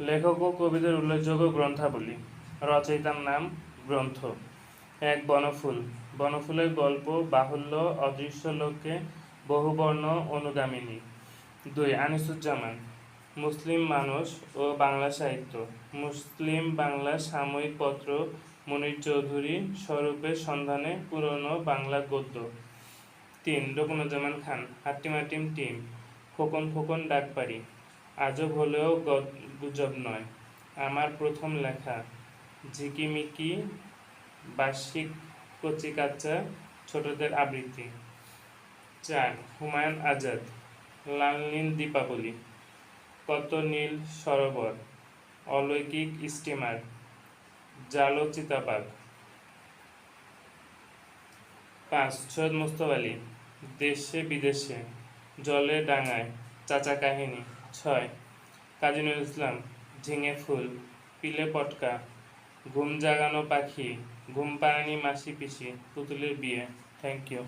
লেখক ও কবিদের উল্লেখযোগ্য গ্রন্থাবলী। রচয়িতার নাম, গ্রন্থ। ১. বনফুল। বনফুলের গল্প বাহুল্য, অদৃশ্য লোকে বহুবর্ণ অনুগামিনী। ২. আনিসুজ্জামান। মুসলিম মানুষ ও বাংলা সাহিত্য। মুসলিম বাংলা সাময়িক পত্র মুনীর চৌধুরী স্বরূপের সন্ধানে পুরনো বাংলা গদ্য। ৩. রুকনুজ্জামান খান। হাট্টিমাটিম টিম, খোকন খোকন ডাকবাড়ি, আজব হলেও গুজব নয়, আমার প্রথম লেখা, ঝিকিমিকি, বার্ষিক কচিকাচ্চা, ছোটদের আবৃত্তি। ৪. হুমায়ুন আজাদ। লাল নীল দীপাবলি, কত নীল সরোবর, অলৌকিক স্টিমার, জালো চিতাবাঘ। ৫. সৈয়দ মুজতবা আলী। দেশে বিদেশে, জলে ডাঙায়, চাচা কাহিনী। ৬. কাজী নজরুল ইসলাম। ঝিঙে ফুল, পিলে পটকা, ঘুম জাগানো পাখি, ঘুম পাড়ানি মাসি পিসি, পুতুলের বিয়ে। Thank you.